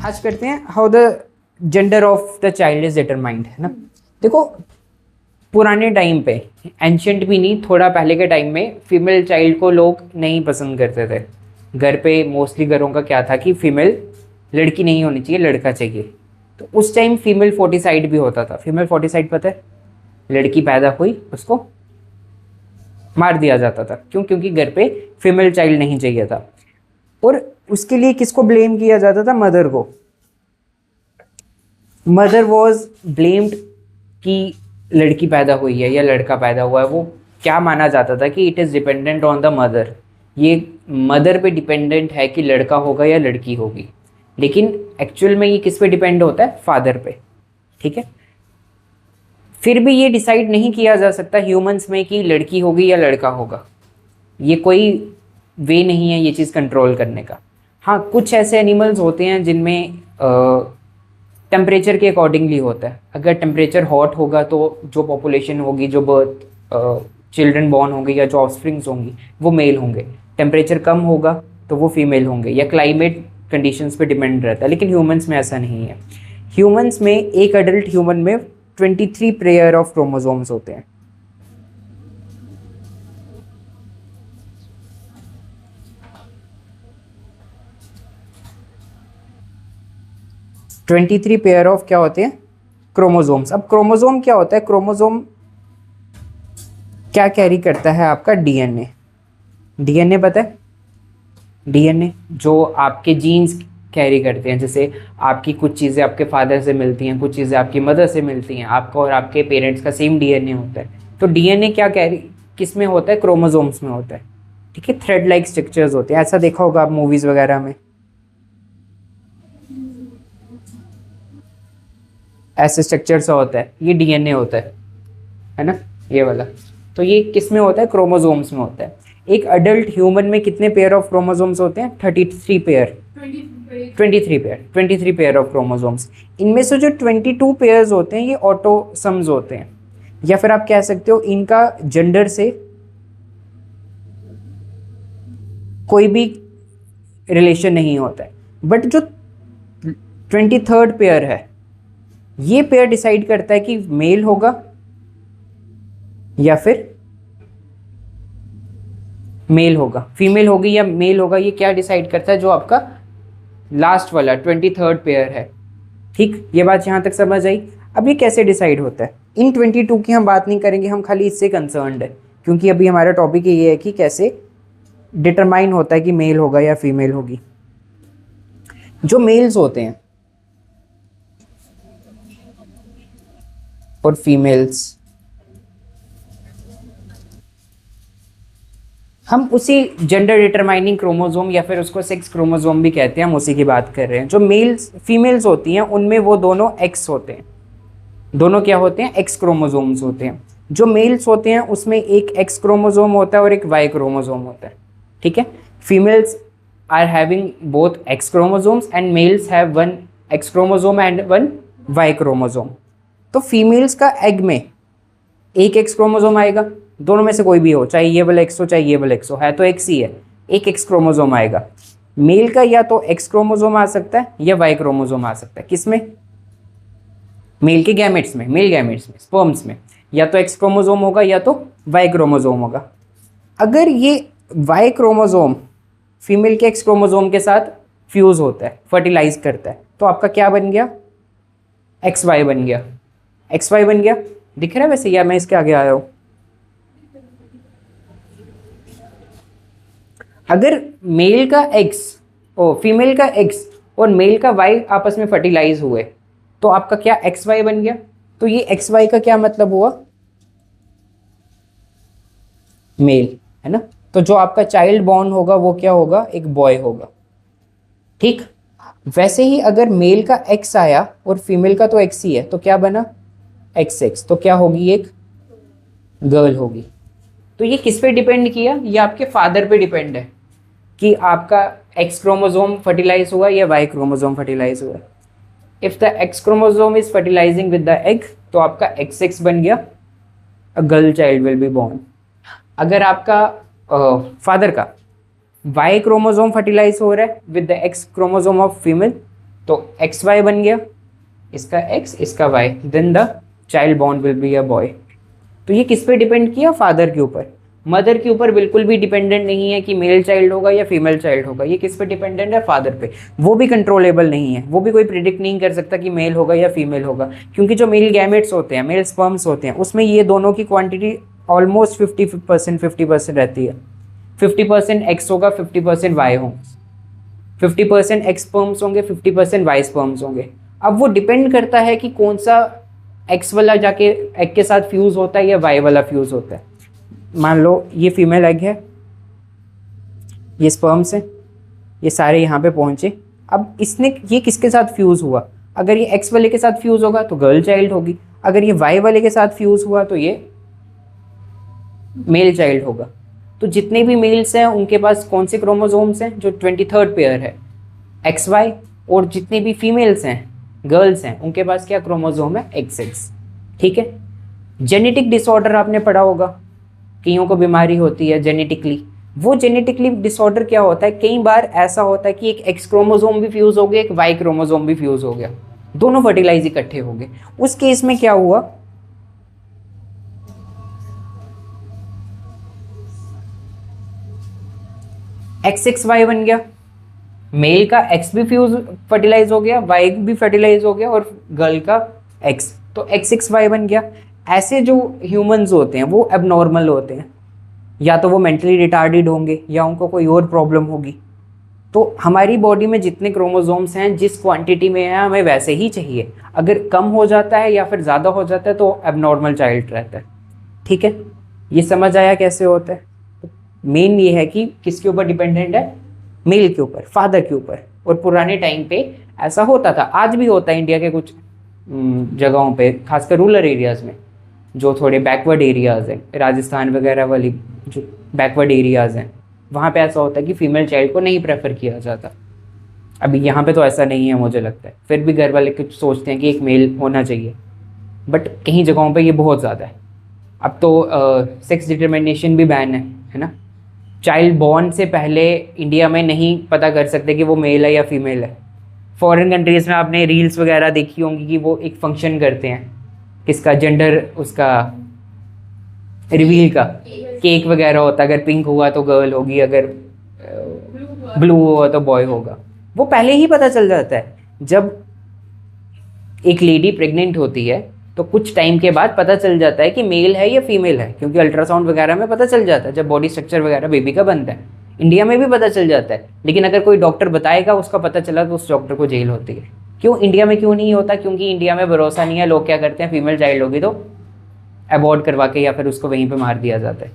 आज करते हैं how the gender of the child is determined, है ना। देखो पुराने टाइम पे, एंशियंट भी नहीं, थोड़ा पहले के टाइम में फीमेल चाइल्ड को लोग नहीं पसंद करते थे। घर पे मोस्टली घरों का क्या था कि फीमेल लड़की नहीं होनी चाहिए, लड़का चाहिए। तो उस टाइम फीमेल फोर्टिसाइड भी होता था। फीमेल फोर्टिसाइड पता है, लड़की पैदा हुई उसको मार दिया जाता था। क्यों? क्योंकि घर पे फीमेल चाइल्ड नहीं चाहिए था। और उसके लिए किसको ब्लेम किया जाता था? मदर को। मदर वॉज ब्लेम्ड कि लड़की पैदा हुई है या लड़का पैदा हुआ है। वो क्या माना जाता था कि it is dependent on the mother, ये मदर पे डिपेंडेंट है कि लड़का होगा या लड़की होगी। लेकिन एक्चुअल में ये किस पे डिपेंड होता है? फादर पे। ठीक है। फिर भी ये डिसाइड नहीं किया जा सकता ह्यूमंस में कि लड़की होगी या लड़का होगा। ये कोई वे नहीं है ये चीज़ कंट्रोल करने का। हाँ, कुछ ऐसे एनिमल्स होते हैं जिनमें टेम्परेचर के अकॉर्डिंगली होता है। अगर टेम्परेचर हॉट होगा तो जो पॉपुलेशन होगी, जो बर्थ चिल्ड्रन बॉर्न होंगे या जो ऑफस्प्रिंग्स होंगी वो मेल होंगे। टेम्परेचर कम होगा तो वो फीमेल होंगे, या क्लाइमेट कंडीशंस पे डिपेंड रहता है। लेकिन ह्यूमंस में ऐसा नहीं है। ह्यूमंस में, एक अडल्ट ह्यूमन में 23 पेयर ऑफ क्रोमोसोम्स होते हैं। ट्वेंटी थ्री पेयर ऑफ क्या होते हैं? क्रोमोसोम्स। अब क्रोमोसोम क्या होता है? क्रोमोसोम क्या कैरी करता है? आपका डीएनए। डीएनए पता है? डीएनए जो आपके जीन्स कैरी करते हैं। जैसे आपकी कुछ चीज़ें आपके फादर से मिलती हैं, कुछ चीज़ें आपकी मदर से मिलती हैं। आपका और आपके पेरेंट्स का सेम डीएनए होता है। तो डीएनए क्या कैरी किस में होता है? क्रोमोसोम्स में होता है। ठीक है। थ्रेड लाइक स्ट्रक्चर्स होते हैं। ऐसा देखा होगा आप मूवीज़ वगैरह में, ऐसे स्ट्रक्चर सा होता है, ये डीएनए होता है ना, ये वाला। तो ये किस में होता है? क्रोमोसोम्स में होता है। एक अडल्ट ह्यूमन में कितने पेयर ऑफ क्रोमोसोम्स होते हैं? 33 पेयर, 23 पेयर ऑफ क्रोमोसोम्स। इनमें से जो 22 पेयर्स होते हैं ये ऑटोसम्स होते हैं, या फिर आप कह सकते हो इनका जेंडर से कोई भी रिलेशन नहीं होता है। बट जो 23rd पेयर है, ये पेयर डिसाइड करता है कि मेल होगा या फिर मेल होगा, फीमेल होगी या मेल होगा। ये क्या डिसाइड करता है? जो आपका लास्ट वाला 23rd पेयर है। ठीक, ये बात यहाँ तक समझ आई। अब ये कैसे डिसाइड होता है? इन 22 की हम बात नहीं करेंगे, हम खाली इससे कंसर्न्ड है, क्योंकि अभी हमारा टॉपिक ये है कि कैसे डिटरमाइन होता है कि मेल होगा या फीमेल होगी। जो मेल्स होते हैं और फीमेल्स, हम उसी जेंडर डिटरमाइनिंग क्रोमोसोम या फिर उसको सेक्स क्रोमोसोम भी कहते हैं, हम उसी की बात कर रहे हैं। जो मेल्स फीमेल्स होती हैं उनमें वो दोनों एक्स होते हैं। दोनों क्या होते हैं? एक्स क्रोमोसोम्स होते हैं। जो मेल्स होते हैं उसमें एक एक्स क्रोमोसोम होता है और एक वाई क्रोमोसोम होता है। ठीक है। Females are having both X chromosomes and males have one X chromosome and one Y chromosome. तो फीमेल्स का एग में एक एक्स क्रोमोसोम आएगा, दोनों में से कोई भी हो, चाहे ये वाला एक्स हो चाहे ये वाला एक्स हो, है तो एक्स ही है। एक एक्स क्रोमोसोम आएगा। मेल का या तो एक्स क्रोमोसोम आ सकता है या वाई क्रोमोसोम आ सकता है। किसमें? मेल के गैमेट्स में, मेल गैमेट्स में, स्पर्म्स में, या तो एक्स क्रोमोसोम होगा या तो वाई क्रोमोसोम होगा। अगर ये वाई क्रोमोसोम फीमेल के एक्स क्रोमोसोम के साथ फ्यूज होता है, फर्टिलाइज करता है, तो आपका क्या बन गया? एक्स वाई बन गया। एक्स वाई बन गया, दिख रहा है वैसे, या मैं इसके आगे आया हूं? अगर मेल का एक्स और फीमेल का एक्स और मेल का वाई आपस में फर्टिलाइज हुए तो आपका क्या? एक्स वाई बन गया। तो ये एक्स वाई का क्या मतलब हुआ? मेल, है ना। तो जो आपका चाइल्ड बॉर्न होगा वो क्या होगा? एक बॉय होगा। ठीक। वैसे ही अगर मेल का एक्स आया और फीमेल का तो एक्स ही है, तो क्या बना? X x. तो क्या होगी? एक गर्ल होगी। तो ये किस पे डिपेंड किया? ये आपके फादर पे डिपेंड है कि आपका एक्स क्रोमोसोम फर्टिलाइज हुआ या वाई क्रोमोसोम फर्टिलाइज हुआ। If the X chromosome is fertilising with the egg, तो आपका एक्स एक्स बन गया, a girl child will be born. अगर आपका फादर का वाई क्रोमोसोम फर्टिलाइज हो रहा है with the X chromosome of female, तो एक्स वाई बन गया, इसका एक्स इसका Y, then the child born will be a boy. तो ये किस पे डिपेंड किया? फादर के ऊपर। मदर के ऊपर बिल्कुल भी डिपेंडेंट नहीं है कि मेल चाइल्ड होगा या फीमेल चाइल्ड होगा, ये किस पे डिपेंडेंट है? फादर पे। वो भी कंट्रोलेबल नहीं है, वो भी कोई प्रिडिक्ट नहीं कर सकता कि मेल होगा या फीमेल होगा, क्योंकि जो मेल गैमेट्स होते हैं, मेल स्पर्म्स होते हैं, उसमें ये दोनों की क्वांटिटी ऑलमोस्ट 50% रहती है। 50% एक्स होगा, 50% वाई होंगे, 50% एक्स स्पर्म्स होंगे, 50% वाई स्पर्म्स होंगे। अब वो डिपेंड करता है कि कौन सा एक्स वाला जाके एग के साथ फ्यूज़ होता है या वाई वाला फ्यूज़ होता है। मान लो ये फीमेल एग है, ये स्पर्म्स है, ये सारे यहाँ पे पहुँचे। अब इसने ये किसके साथ फ्यूज़ हुआ? अगर ये एक्स वाले के साथ फ्यूज़ होगा तो गर्ल चाइल्ड होगी, अगर ये वाई वाले के साथ फ्यूज़ हुआ तो ये मेल चाइल्ड होगा। तो जितने भी मेल्स हैं उनके पास कौन से क्रोमोसोम्स हैं? जो 23rd पेयर है, एक्स वाई। और जितने भी फीमेल्स हैं, गर्ल्स हैं, उनके पास क्या क्रोमोसोम है? X x. ठीक है। जेनेटिक डिसऑर्डर आपने पढ़ा होगा, कईयों को बीमारी होती है जेनेटिकली। वो जेनेटिकली डिसऑर्डर क्या होता है? कई बार ऐसा होता है कि एक एक्स क्रोमोसोम भी फ्यूज़ हो गया, एक वाई क्रोमोसोम भी फ्यूज़ हो गया, दोनों फर्टिलाइज इकट्ठे हो गए। उस केस में क्या हुआ? एक्स एक्स वाई बन गया, मेल का एक्स भी फ्यूज फर्टिलाइज हो गया, वाई भी फर्टिलाइज हो गया, और गर्ल का एक्स, तो एक्स एक्स वाई बन गया। ऐसे जो ह्यूमंस होते हैं वो एबनॉर्मल होते हैं, या तो वो मेंटली रिटार्डेड होंगे या उनको कोई और प्रॉब्लम होगी। तो हमारी बॉडी में जितने क्रोमोसोम्स हैं, जिस क्वांटिटी में है, हमें वैसे ही चाहिए। अगर कम हो जाता है या फिर ज़्यादा हो जाता है तो एबनॉर्मल चाइल्ड रहता है। ठीक है, ये समझ आया कैसे होता है? मेन ये है कि किसके ऊपर डिपेंडेंट है? मेल के ऊपर, फादर के ऊपर। और पुराने टाइम पे ऐसा होता था, आज भी होता है इंडिया के कुछ जगहों पे, खासकर रूरल एरियाज़ में, जो थोड़े बैकवर्ड एरियाज़ हैं, राजस्थान वगैरह वाली जो बैकवर्ड एरियाज़ हैं, वहाँ पे ऐसा होता है कि फ़ीमेल चाइल्ड को नहीं प्रेफर किया जाता। अभी यहाँ पे तो ऐसा नहीं है मुझे लगता है, फिर भी घर वाले कुछ सोचते हैं कि एक मेल होना चाहिए, बट कहीं जगहों पे ये बहुत ज़्यादा है। अब तो सेक्स डिटर्मिनेशन भी बैन है ना। चाइल्ड बॉर्न से पहले इंडिया में नहीं पता कर सकते कि वो मेल है या फीमेल है। फॉरेन कंट्रीज़ में आपने रील्स वगैरह देखी होंगी कि वो एक फंक्शन करते हैं, किसका जेंडर, उसका रिवील का केक वगैरह होता है। अगर पिंक हुआ तो गर्ल होगी, अगर ब्लू हुआ तो बॉय होगा। वो पहले ही पता चल जाता है। जब एक लेडी प्रेग्नेंट होती है तो कुछ टाइम के बाद पता चल जाता है कि मेल है या फीमेल है, क्योंकि अल्ट्रासाउंड वगैरह में पता चल जाता है जब बॉडी स्ट्रक्चर वगैरह बेबी का बनता है। इंडिया में भी पता चल जाता है, लेकिन अगर कोई डॉक्टर बताएगा उसका पता चला तो उस डॉक्टर को जेल होती है। क्यों इंडिया में क्यों नहीं होता? क्योंकि इंडिया में भरोसा नहीं है। लोग क्या करते हैं, फीमेल चाइल्ड होगी तो अबॉर्ट करवा के या फिर उसको वहीं पर मार दिया जाता है।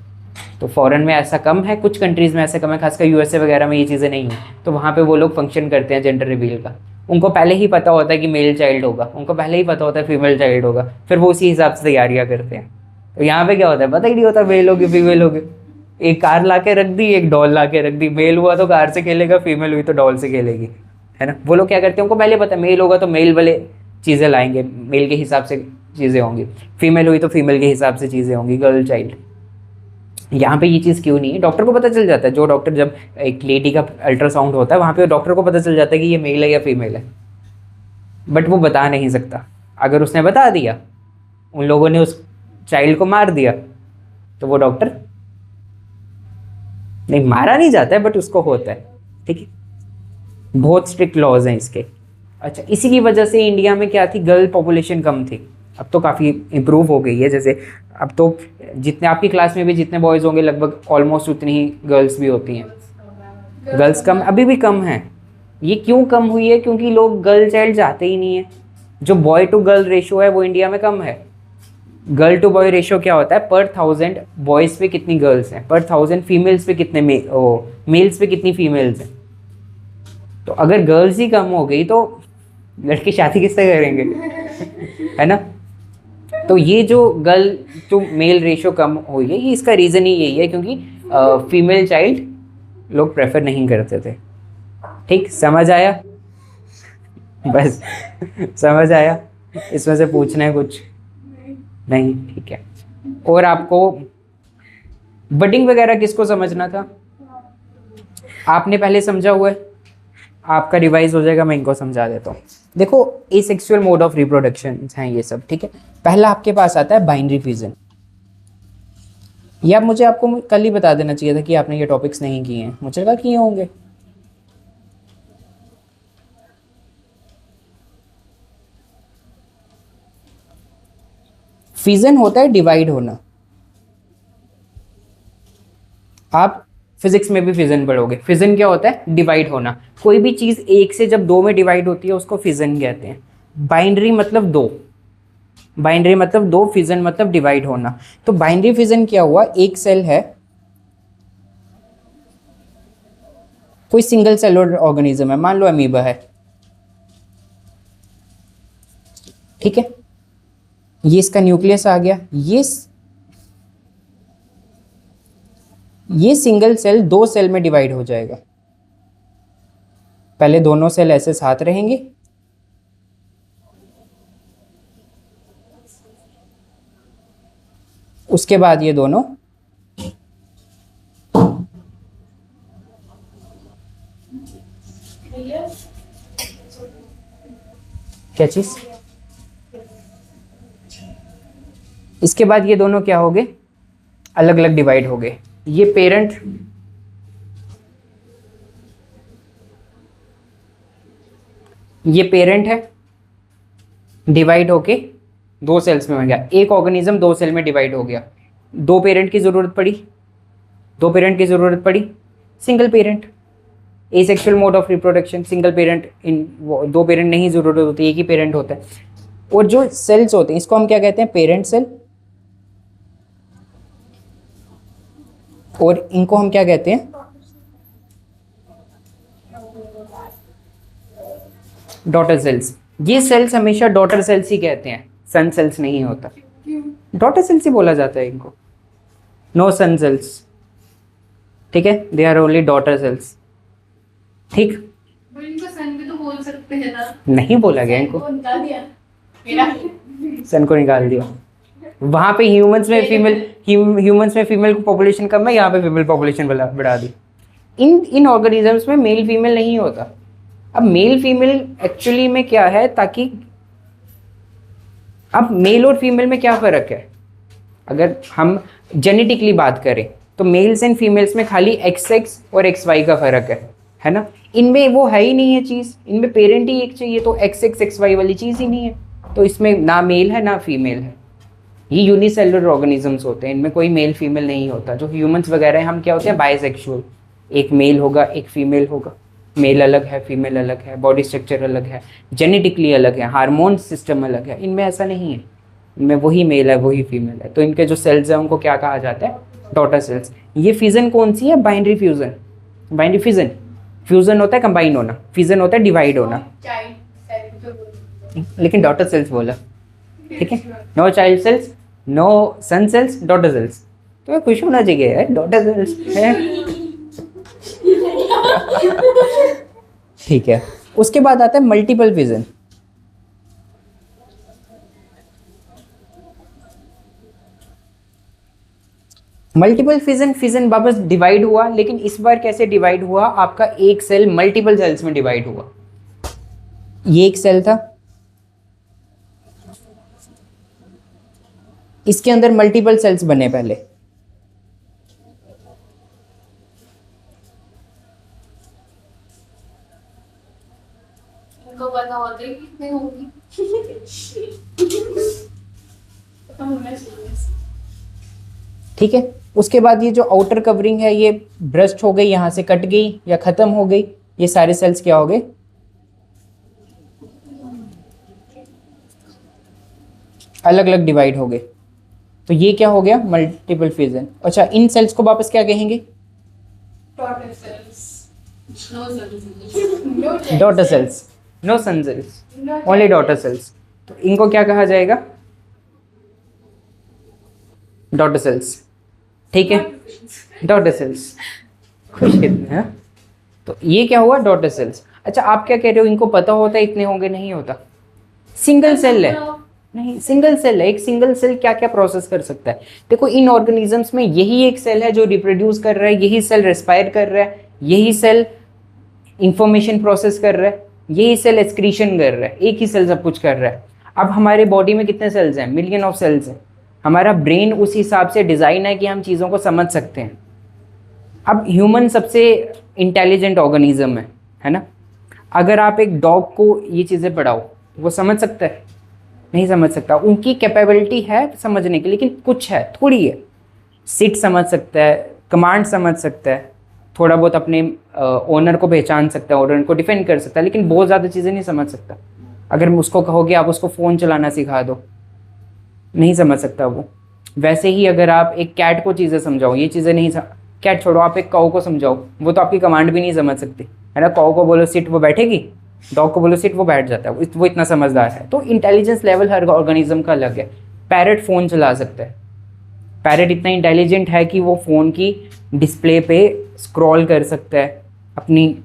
तो फॉरेन में ऐसा कम है, कुछ कंट्रीज़ में ऐसा कम है, खासकर यूएसए वगैरह में ये चीज़ें नहीं है। तो वहाँ पे वो लोग फंक्शन करते हैं जेंडर रिवील का। उनको पहले ही पता होता है कि मेल चाइल्ड होगा, उनको पहले ही पता होता है फीमेल चाइल्ड होगा, फिर वो उसी हिसाब से तैयारियाँ करते हैं। तो यहाँ पे क्या होता है पता ही नहीं होता, मेल होगी फीमेल होगी। एक कार ला के रख दी, एक डॉल ला के रख दी, मेल हुआ तो कार से खेलेगा, फीमेल हुई तो डॉल से खेलेगी, है ना। वो लोग क्या करते हैं, उनको पहले पता है मेल होगा तो मेल वाले चीज़ें लाएंगे, मेल के हिसाब से चीज़ें होंगी, फीमेल हुई तो फीमेल के हिसाब से चीज़ें होंगी, गर्ल चाइल्ड। यहाँ पे ये चीज़ क्यों नहीं है? डॉक्टर को पता चल जाता है। जो डॉक्टर, जब एक लेडी का अल्ट्रासाउंड होता है वहाँ पे डॉक्टर को पता चल जाता है कि ये मेल है या फीमेल है, बट वो बता नहीं सकता। अगर उसने बता दिया, उन लोगों ने उस चाइल्ड को मार दिया, तो वो डॉक्टर नहीं, मारा नहीं जाता है बट उसको होता है। ठीक है, बहुत स्ट्रिक्ट लॉज हैं इसके। अच्छा, इसी की वजह से इंडिया में क्या थी, गर्ल पॉपुलेशन कम थी। अब तो काफ़ी इम्प्रूव हो गई है। जैसे अब तो जितने आपकी क्लास में भी जितने बॉयज़ होंगे लगभग ऑलमोस्ट उतनी ही गर्ल्स भी होती हैं। गर्ल्स कम, अभी भी कम हैं। ये क्यों कम हुई है? क्योंकि लोग गर्ल चाइल्ड चाहते ही नहीं है। जो बॉय टू गर्ल रेशो है वो इंडिया में कम है। गर्ल टू बॉय रेशो क्या होता है, पर 1000 बॉयज़ पे कितनी गर्ल्स हैं, पर 1000 फीमेल्स पे कितने मेल्स पे कितनी फीमेल्स हैं। तो अगर गर्ल्स ही कम हो गई तो लड़के शादी किससे करेंगे, है ना। तो ये जो गर्ल टू मेल रेशो कम हुई है, ये इसका रीज़न ही यही है, क्योंकि फीमेल चाइल्ड लोग प्रेफर नहीं करते थे। ठीक, समझ आया? बस समझ आया? इसमें से पूछना है कुछ? नहीं, ठीक है। और आपको बडिंग वगैरह किसको समझना था? आपने पहले समझा हुआ है, आपका रिवाइज हो जाएगा, मैं इनको समझा देता हूँ। देखो एसेक्सुअल मोड ऑफ रिप्रोडक्शन हैं ये सब, ठीक है। पहला आपके पास आता है बाइनरी फिजन। ये आप मुझे आपको कल ही बता देना चाहिए था कि आपने ये टॉपिक्स नहीं किए हैं, मुझे लगा किए होंगे। फिजन होता है डिवाइड होना। आप फिजिक्स में भी फिजन पढ़ोगे। फिजन क्या होता है? डिवाइड होना। कोई भी चीज एक से जब दो में डिवाइड होती है उसको फिजन कहते हैं। बाइनरी मतलब दो, बाइनरी मतलब दो, फिजन मतलब डिवाइड होना। तो बाइनरी फिजन क्या हुआ? एक सेल है, कोई सिंगल सेलुलर ऑर्गेनिज्म है, मान लो अमीबा है, ठीक है। ये इसका न्यूक्लियस आ गया। ये सिंगल सेल दो सेल में डिवाइड हो जाएगा। पहले दोनों सेल ऐसे साथ रहेंगे, उसके बाद ये दोनों क्या चीज, इसके बाद ये दोनों क्या हो गए? अलग अलग डिवाइड हो गए। ये पेरेंट है, डिवाइड होके दो सेल्स में हो गया। एक ऑर्गेनिज्म दो सेल में डिवाइड हो गया। दो पेरेंट की जरूरत पड़ी, single parent. Asexual mode of reproduction, single parent. दो पेरेंट नहीं जरूरत होती, एक ही पेरेंट होता है। और जो सेल्स होते हैं इसको हम क्या कहते हैं? Parent cell. और इनको हम क्या कहते हैं? Daughter cells. ये सेल्स हमेशा डॉटर सेल्स ही कहते हैं, सन सेल्स नहीं होता। डॉटर सेल्स ही बोला जाता है इनको, नो सन सेल्स, ठीक है। They are only daughter cells, ठीक। इनको सन भी तो बोल सकते हैं ना? नहीं बोला गया इनको, सन को निकाल दिया। वहां पे ह्यूमंस में फीमेल पॉपुलेशन कम है, यहाँ पे फीमेल पॉपुलेशन बढ़ा दी। इन ऑर्गेनिजम्स में मेल फीमेल नहीं होता। अब मेल फीमेल एक्चुअली में क्या है, ताकि अब मेल और फीमेल में क्या फ़र्क है? अगर हम जेनेटिकली बात करें तो मेल्स एंड फीमेल्स में खाली XX और XY का फ़र्क है ना। इनमें वो है ही नहीं है चीज़, इनमें पेरेंट ही एक चाहिए, तो XX XY वाली चीज़ ही नहीं है। तो इसमें ना मेल है ना फीमेल है। ये यूनिसेलुलर ऑर्गेनिजम्स होते हैं, इनमें कोई मेल फीमेल नहीं होता। जो ह्यूमंस वगैरह हैं, हम क्या होते हैं? बायसेक्सुअल। एक मेल होगा, एक फीमेल होगा। मेल अलग है, फीमेल अलग है, बॉडी स्ट्रक्चर अलग है, जेनेटिकली अलग है, हार्मोन सिस्टम अलग है। इनमें ऐसा नहीं है, इनमें वही मेल है वही फीमेल है। तो इनके जो सेल्स हैं उनको क्या कहा जाता है? Daughter cells. ये फिजन कौन सी है? Binary fusion. Binary fission, fusion होता है कंबाइन होना, फिजन होता है डिवाइड होना। लेकिन डॉटर सेल्स बोला, ठीक है। No child sales, no son sales, daughter cells. तो खुश होना चाहिए यार, डॉटर सेल्स है, ठीक है। उसके बाद आता है मल्टीपल फिजन। मल्टीपल फिजन वापस डिवाइड हुआ, लेकिन इस बार कैसे डिवाइड हुआ? आपका एक सेल मल्टीपल सेल्स में डिवाइड हुआ। ये एक सेल था, इसके अंदर मल्टीपल सेल्स बने पहले। इनको पता होता है कितने होंगी। ठीक है। उसके बाद ये जो आउटर कवरिंग है ये ब्रस्ट हो गई, यहाँ से कट गई या खत्म हो गई। ये सारे सेल्स क्या हो गए? अलग अलग डिवाइड हो गए। तो ये क्या हो गया? Multiple fission. अच्छा, इन सेल्स को वापस क्या कहेंगे? Daughter cells, daughter cells, no son cells, only daughter cells. तो इनको क्या कहा जाएगा? डॉटर सेल्स, ठीक है। डॉटर सेल्स, खुश कितने हैं? तो ये क्या हुआ? Daughter cells. अच्छा, आप क्या कह रहे हो? इनको पता होता है इतने होंगे? नहीं होता। सिंगल सेल है, नहीं सिंगल सेल है। एक सिंगल सेल क्या क्या प्रोसेस कर सकता है? देखो, इन ऑर्गेनिजम्स में यही एक सेल है जो रिप्रोड्यूस कर रहा है, यही सेल रेस्पायर कर रहा है, यही सेल इंफॉर्मेशन प्रोसेस कर रहा है, यही सेल एक्सक्रीशन कर रहा है, एक ही सेल सब कुछ कर रहा है। अब हमारे बॉडी में कितने सेल्स हैं? मिलियन ऑफ सेल्स हैं। हमारा ब्रेन उस हिसाब से डिज़ाइन है कि हम चीज़ों को समझ सकते हैं। अब ह्यूमन सबसे इंटेलिजेंट ऑर्गेनिज्म है ना। अगर आप एक डॉग को ये चीज़ें पढ़ाओ, वो समझ सकता है? नहीं समझ सकता। उनकी कैपेबिलिटी है समझने की, लेकिन कुछ है, थोड़ी है। सिट समझ सकता है, कमांड समझ सकता है, थोड़ा बहुत अपने ओनर को पहचान सकता है, ओनर को डिफेंड कर सकता है, लेकिन बहुत ज़्यादा चीज़ें नहीं समझ सकता। अगर उसको कहोगे आप उसको फ़ोन चलाना सिखा दो, नहीं समझ सकता वो। वैसे ही अगर आप एक कैट को चीज़ें समझाओ, ये चीज़ें नहीं कैट छोड़ो, आप एक काऊ को समझाओ, वो तो आपकी कमांड भी नहीं समझ सकती, है ना। काऊ को बोलो सिट, वो बैठेगी। डॉग को बोलो सिट, वो बैठ जाता है। वो इतना समझदार है। तो इंटेलिजेंस लेवल हर ऑर्गेनिज्म का अलग है। पैरट फ़ोन चला सकता है। पैरट इतना इंटेलिजेंट है कि वो फ़ोन की डिस्प्ले पे स्क्रॉल कर सकता है, अपनी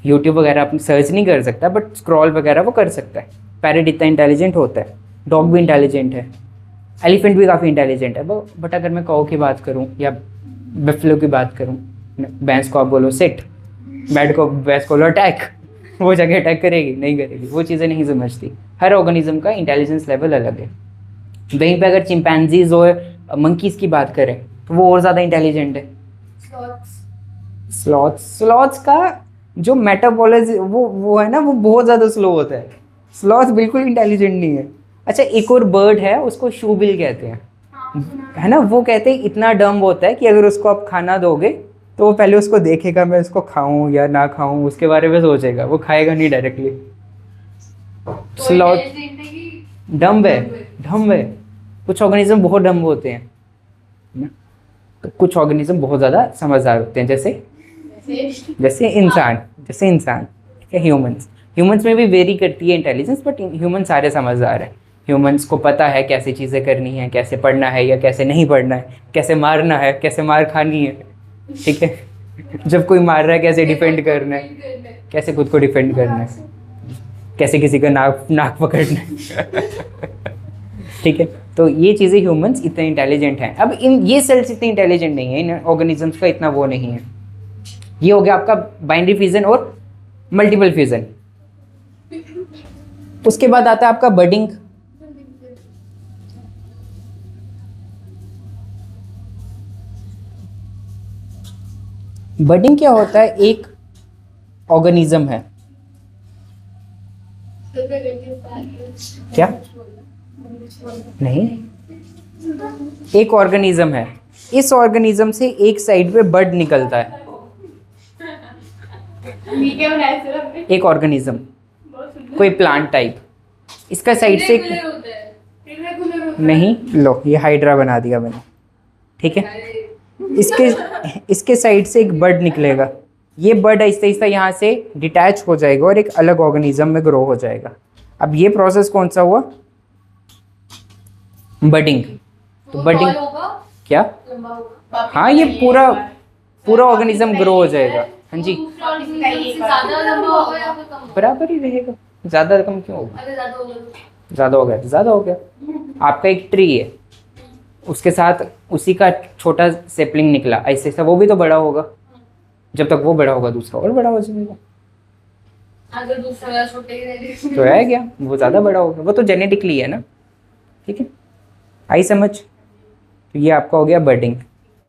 यूट्यूब वगैरह अपनी सर्च नहीं कर सकता, बट स्क्रॉल वगैरह वो कर सकता है। पैरट इतना इंटेलिजेंट होता है। डॉग भी इंटेलिजेंट है। एलिफेंट भी काफ़ी इंटेलिजेंट है। बट अगर मैं काऊ की बात करूँ या बफेलो की बात करूँ, भैंस को आप बोलो सिट, भैंस को बोलो अटैक, वो जगह अटैक करेगी? नहीं करेगी। वो चीज़ें नहीं समझती। हर ऑर्गेनिज्म का इंटेलिजेंस लेवल अलग है। वहीं पे अगर चिंपैंजीज और मंकीज़ की बात करें तो वो और ज़्यादा इंटेलिजेंट है। स्लॉथ्स का जो मेटाबॉलिज्म वो है ना, वो बहुत ज़्यादा स्लो होता है। स्लॉथ बिल्कुल इंटेलिजेंट नहीं है। अच्छा, एक और बर्ड है, उसको शूबिल कहते हैं, है ना। वो कहते हैं इतना डम्ब होता है कि अगर उसको आप खाना दोगे तो वो पहले उसको देखेगा, मैं इसको खाऊं या ना खाऊं, उसके बारे में सोचेगा, वो खाएगा नहीं डायरेक्टली। स्लॉथ डम्ब है। कुछ ऑर्गेनिज्म बहुत डम्ब होते हैं ना, तो कुछ ऑर्गेनिज्म बहुत ज़्यादा समझदार होते हैं, जैसे इंसान या ह्यूमंस में भी वेरी करती है इंटेलिजेंस, बट ह्यूमन सारे समझदार हैं। ह्यूमंस को पता है कैसे चीज़ें करनी है, कैसे पढ़ना है या कैसे नहीं पढ़ना है, कैसे मारना है, कैसे मार खानी है, ठीक है। जब कोई मार रहा है कैसे डिफेंड करना है, कैसे खुद को डिफेंड करना है, कैसे किसी का नाक पकड़ना है ठीक है। तो ये चीज़ें ह्यूमंस इतने इंटेलिजेंट हैं। अब ये सेल्स इतने इंटेलिजेंट नहीं है, इन ऑर्गेनिजम्स का इतना वो नहीं है। ये हो गया आपका बाइनरी फ्यूजन और मल्टीपल फ्यूजन। उसके बाद आता है आपका बडिंग। बडिंग क्या होता है? एक ऑर्गेनिज्म है, क्या नहीं, एक ऑर्गेनिज्म है। इस ऑर्गेनिज्म से एक साइड पे बड निकलता है। एक ऑर्गेनिज्म, कोई प्लांट टाइप, इसका साइड से नहीं, लो ये हाइड्रा बना दिया मैंने, ठीक है। इसके साइड से एक बड निकलेगा। ये बड आहिस्ता आहिस्ता यहाँ से डिटैच हो जाएगा और एक अलग ऑर्गेनिज्म में ग्रो हो जाएगा। अब ये प्रोसेस कौन सा हुआ? बडिंग। तो बडिंग क्या? हाँ, ये पूरा ऑर्गेनिज्म ग्रो हो जाएगा। हाँ जी, बराबर ही रहेगा। ज़्यादा कम क्यों होगा? ज़्यादा हो गया तो ज़्यादा हो गया। आपका एक ट्री है, उसके साथ उसी का छोटा सेपलिंग निकला, ऐसे ऐसा वो भी तो बड़ा होगा। जब तक वो बड़ा होगा दूसरा और बड़ा हो जाएगा। अगर दूसरा छोटे ही रह तो है क्या, वो ज़्यादा बड़ा होगा, वो तो जेनेटिकली है ना, ठीक है। आई समझ? तो ये आपका हो गया बडिंग।